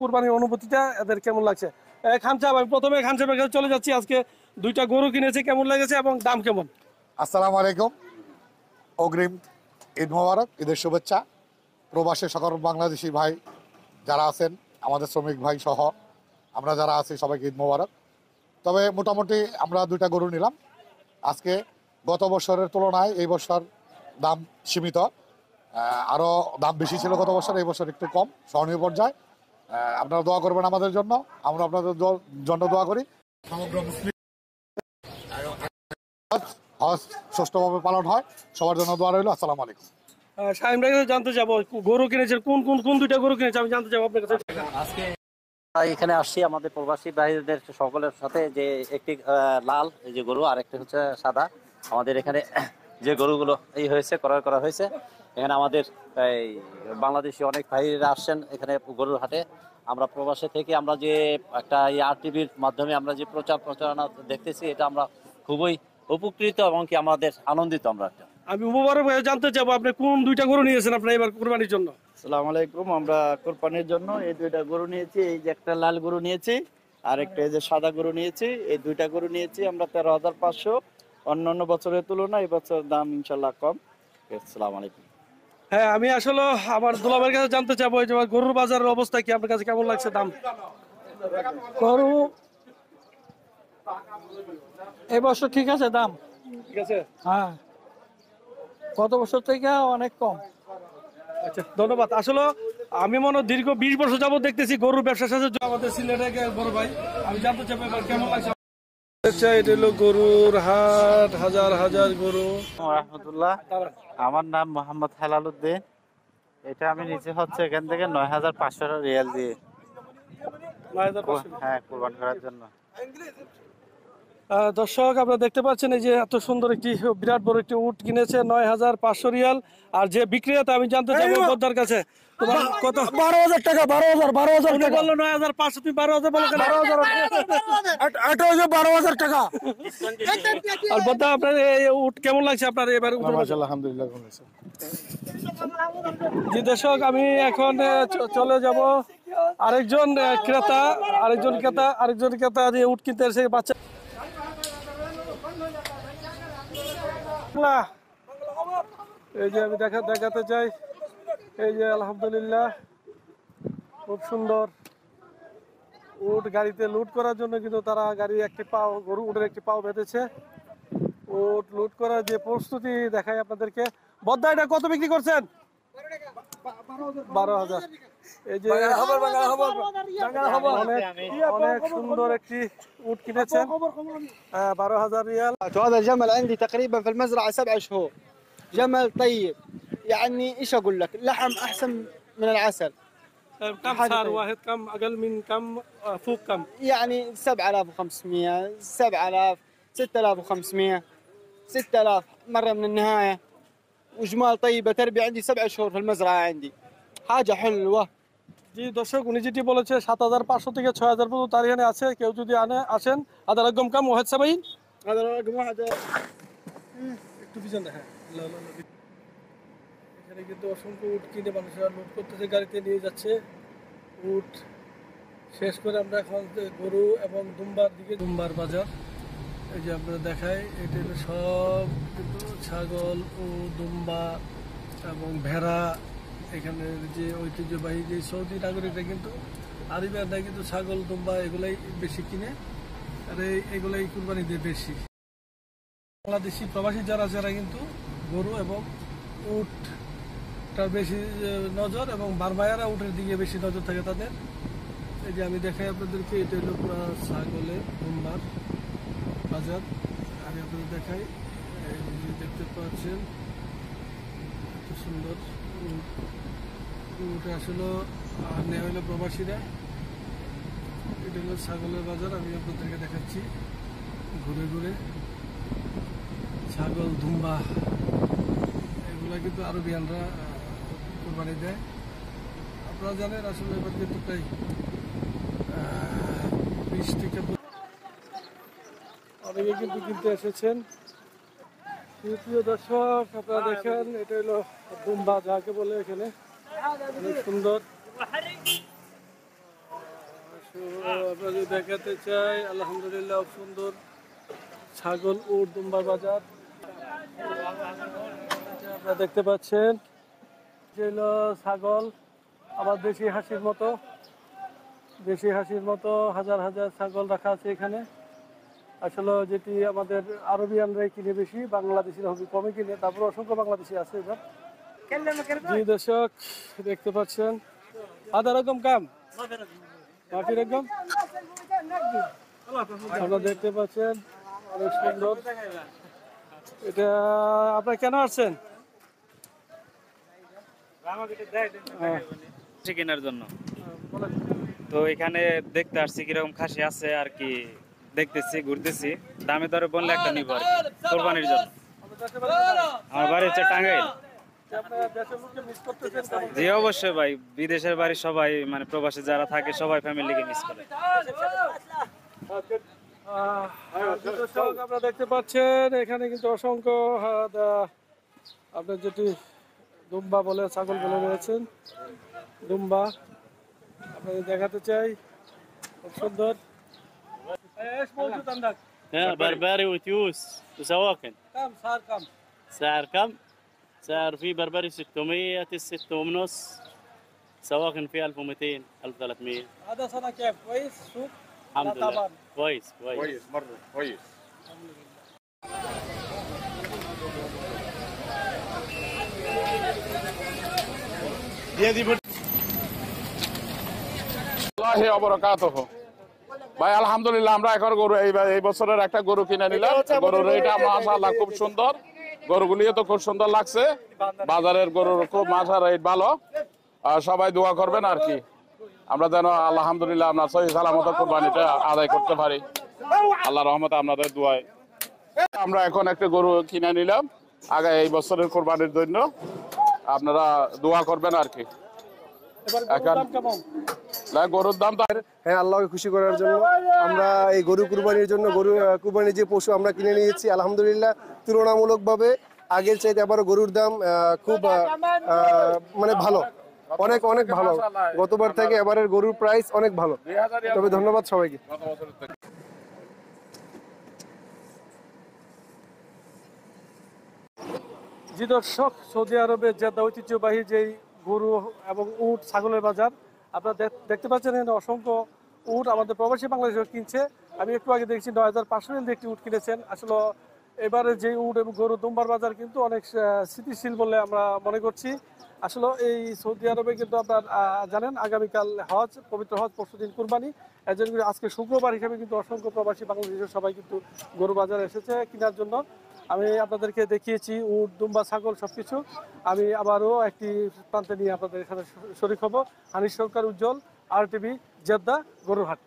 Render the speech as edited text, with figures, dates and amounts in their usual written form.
কুরবানির অনুভূতিটা এদের কেমন লাগছে? খান সাহেব, আমি প্রথমে খান সাহেবের কাছে চলে যাচ্ছি। আজকে দুইটা গরু কিনেছে, কেমন লেগেছে এবং দাম কেমন? আসসালামু আলাইকুম, অগ্রিম ঈদ মোবারক, ঈদের শুভেচ্ছা। প্রবাসে সকল বাংলাদেশি ভাই যারা আছেন, আমাদের শ্রমিক ভাই সহ আমরা যারা আছি সবাইকে ঈদ মোবারক। তবে মোটামুটি আমরা দুইটা গরু নিলাম আজকে। গত বছরের তুলনায় এই বছর দাম সীমিত, আরও দাম বেশি ছিল গত বছর, এই বছর একটু কম, সহনীয় পর্যায়ে। আপনারা দোয়া করবেন আমাদের জন্য, আমরা আপনাদের জন্য দোয়া করি। সমগ্র মুসলিম হজ সুষ্ঠুভাবে পালন হয়, সবার জন্য দোয়া রইল। আসসালামু আলাইকুম। শাহিম ভাই কাছে জানতে যাবো, গরু কিনেছেন, কোন কোন কোন দুইটা গরু কিনেছে আমি জানতে যাবো আপনার কাছে। আজকে এখানে আসছি আমাদের প্রবাসী ভাইদের সকলের সাথে, যে একটি লাল এই যে গরু আর একটা হচ্ছে সাদা। আমাদের এখানে যে গরুগুলো এই হয়েছে ক্রয় করা হয়েছে, এখানে আমাদের এই বাংলাদেশি অনেক ভাইরা আসছেন এখানে গরুর হাটে। আমরা প্রবাসে থেকে আমরা যে একটা আর টিভির মাধ্যমে আমরা যে প্রচারণা দেখতেছি, এটা আমরা খুবই উপকৃত এবং কি আমাদের আনন্দিত। আমরা আমি মুবারক ভাই জানতে চাবো, আপনি কোন দুইটা গরু নিয়েছেন আপনার এবার কুরবানির জন্য? আসসালামু আলাইকুম। আমরা কোরবানির জন্য এই দুইটা গরু নিয়েছি। এই যে একটা লাল গরু নিয়েছি আর একটা এই যে সাদা গরু নিয়েছি। এই দুইটা গরু নিয়েছি আমরা 13,500। অন্যান্য বছরের তুলনায় এই বছর দাম ইনশাল্লাহ কম। আসসালামু আলাইকুম। হ্যাঁ, আমি আসলে আমার দুলাভাইয়ের কাছে জানতে চাবো, যে গরুর বাজারের অবস্থা কি, আপনার কাছে কেমন লাগছে দাম? গরু এবছর ঠিক আছে দাম, ঠিক আছে। হ্যাঁ, গত বছর থেকে অনেক কম। আচ্ছা, ধন্যবাদ। আসলে আমি মনে হয় দীর্ঘ 20 বছর যাবত দেখতেছি গরুর ব্যবসার সাথে আমাদের সিলেটের বড় ভাই, আমি জানতে চাবো এবার কেমন লাগছে। আচ্ছা, এটা হলো গরুর হাট, হাজার হাজার গরু। রাহমাতুল্লাহ, আমার নাম মোহাম্মদ হেলাল উদ্দিন। এটা আমি নিচে হচ্ছে এখান থেকে 9,500 রিয়াল দিয়ে, 9,500। হ্যাঁ, কুরবান করার জন্য। দর্শক, আপনারা দেখতে পাচ্ছেন এই যে এত সুন্দর একটি বিরাট বড় একটি উট কিনেছে 9,500 রিয়াল। আর যে বিক্রেতা, আমি জানতে চাবো বোদ্দার কাছে, তোমার কত? 12,000 টাকা। 12,000 উনি বললো 9,500, তুমি 12,000 বলো কেন? 12,000 টাকা। আর বোদ্দা, আপনার এই উট কেমন লাগছে আপনার এবার? আলহামদুলিল্লাহ। জি দর্শক, আমি এখন চলে যাব আরেকজন ক্রেতা দিয়ে উট কিনতে এসে বাচ্চা। এই যে আমি দেখাতে চাই, এই যে আলহামদুলিল্লাহ খুব সুন্দর উট গাড়িতে লুট করার জন্য, কিন্তু তারা গাড়ির একটি পাও, উটের একটি পাও বেঁধেছে। উট লুট করার যে প্রস্তুতি দেখায় আপনাদেরকে। বদ্দা, এটা কত বিক্রি করছেন? 12,000। এই যে অনেক সুন্দর একটি উট কিনেছেন 12,000 রিয়াল। هذا الجمل عندي تقريبا في المزرعة 7 شهور. جمل طيب، يعني ايش اقول لك، لحم احسن من العسل. كم صار واحد؟ كم اقل من كم؟ فوق كم؟ يعني 7,500 7,000 6,500 6,000 مرة من النهاية. وجمال طيبة تربي عندي 7 شهور في المزرعة عندي. حاجة حلوة. জি দর্শক, উনি যেটি বলেছে 7,500 থেকে 6,000 পর্যন্ত তার এখানে আছে। কেউ যদি আসেন, আদার রকম কাম ওয়াহেদ সাবাইন। هذا رقم واحد. একটু পিছন দেখা। এখানে কিন্তু অসংখ্য উট কিনে মানুষরা লুট করতেছে, গাড়িতে নিয়ে যাচ্ছে। উট শেষ করে আমরা এখন গরু এবং দুম্বার বাজার, এই যে আপনারা দেখায়, এটা হলো সব কিন্তু ছাগল ও দুম্বা এবং ভেড়া। এখানে যে ঐতিহ্যবাহী যে সৌদি নাগরিকরা কিন্তু, আরবিয়ানরা কিন্তু ছাগল দুম্বা এগুলাই বেশি কিনে, আর এগুলাই কুরবানি দিয়ে বেশি। বাংলাদেশি প্রবাসী যারা কিন্তু গরু এবং উটটার বেশি নজর, এবং বারবায়ারা উটের দিকে বেশি নজর থাকে তাদের। এই যে আমি দেখাই আপনাদেরকে, এটা হলো পুরো ছাগলের দুম্বার বাজার। আমি আপনাদের দেখাই, দেখতে পাচ্ছেন এত সুন্দর উট। আসলে নেওয়া হলো প্রবাসীরা। এটা হলো ছাগলের বাজার, আমি আপনাদেরকে দেখাচ্ছি ঘুরে ঘুরে। ছাগল দুম্বা এগুলা কিন্তু আরবিয়ানরা কোরবানি দেয়। আপনারা জানেন আসলে এবার কিন্তু প্রায় 20 থেকে অনেকে কিন্তু কিনতে এসেছেন। প্রিয় দর্শক, আপনারা দেখেন, এটা হলো দুম্বা যাকে বলে, এখানে অনেক সুন্দর। আপনাদের দেখাতে চাই আলহামদুলিল্লাহ সুন্দর ছাগল উট দুম্বার বাজার আপনারা দেখতে পাচ্ছেন যে হলো ছাগল আবার দেশি হাসির মতো হাজার হাজার ছাগল রাখা আছে এখানে। আসলে যেটি আমাদের আরবিয়ানরাই কিনে বেশি, বাংলাদেশিরা খুবই কমে কিনে, তারপর অসংখ্য বাংলাদেশি আছে এবার। জি দর্শক দেখতে পাচ্ছেন আধা রকম কাম মাফি রকম আপনারা দেখতে পাচ্ছেন অনেক সুন্দর। এটা আপনারা কেন আসছেন? কেনার জন্য। তো এখানে দেখতে আসছি কিরকম খাসি আছে আর কি, দেখতেছি ঘুরতেছি, দামে দরে বললে একটা নিব আর কি কোরবানির জন্য। আমার বাড়ি হচ্ছে টাঙ্গাইল। জি অবশ্যই ভাই, বিদেশের বাড়ি সবাই মানে প্রবাসী যারা থাকে সবাই ফ্যামিলিকে মিস করে। আপনারা দেখতে পাচ্ছেন এখানে কিন্তু অসংখ্য আপনার যেটি দুম্বা বলে ছাগল বলে রয়েছেন, দুম্বা আপনাদের দেখাতে চাই, খুব সুন্দর। بربري وتيوس وسواكن كم صار كم؟ سعر كم؟ سعر في بربري 600 6 ونص، سواكن في 1200 1300. هذا سنة كيف كويس سوق؟ الحمد لله طبعا كويس كويس. مرة كويس. ভাই আলহামদুলিল্লাহ আমরা এখন গরু এই বছরের একটা গরু কিনে নিলাম। গরুর এটা মাশাআল্লাহ খুব সুন্দর, গরুগুলিও তো খুব সুন্দর লাগছে। বাজারের গরুর খুব মাশাআল্লাহ রেট ভালো। আর সবাই দোয়া করবেন আর কি, আমরা যেন আলহামদুলিল্লাহ আমরা সহি সালামত কুরবানিটা আদায় করতে পারি। আল্লাহর রহমতে আপনাদের দোয়ায় আমরা এখন একটা গরু কিনে নিলাম আগে এই বছরের কুরবানির জন্য। আপনারা দোয়া করবেন আর কি। গরুর দাম তো হ্যাঁ, আল্লাহকে খুশি করার জন্য আমরা এই গরু কুরবানির জন্য কুরবানির যে পশু আমরা কিনে নিয়েছি আলহামদুলিল্লাহ তুলনামূলকভাবে আগের চাইতে আবারও গরুর দাম খুব মানে ভালো, অনেক অনেক ভালো। গতবার থেকে এবারের গরুর প্রাইস অনেক ভালো। তবে ধন্যবাদ সবাইকে। জি দর্শক, সৌদি আরবের জেদ্দা ঐতিহ্যবাহী যেই গরু এবং উট ছাগলের বাজার আপনারা দেখতে পাচ্ছেন, এখানে অসংখ্য উট আমাদের প্রবাসী বাংলাদেশে কিনছে। আমি একটু আগে দেখছি 9500 একটি উট কিনেছেন। আসলে এবারে যে উট এবং গরু দুম্বার বাজার কিন্তু অনেক স্থিতিশীল বলে আমরা মনে করছি। আসলে এই সৌদি আরবে কিন্তু আপনার জানেন আগামীকাল হজ, পবিত্র হজ, পরশুদিন কুরবানি। এর জন্য আজকে শুক্রবার হিসেবে কিন্তু অসংখ্য প্রবাসী বাংলাদেশের সবাই কিন্তু গরু বাজারে এসেছে কেনার জন্য। আমি আপনাদেরকে দেখিয়েছি উট দুম্বা ছাগল সবকিছু। আমি আবারও একটি প্রান্তে নিয়ে আপনাদের এখানে শরীক হব। হানিফ সরকার, উজ্জ্বল, RTV, জেদ্দা, গরুরহাট।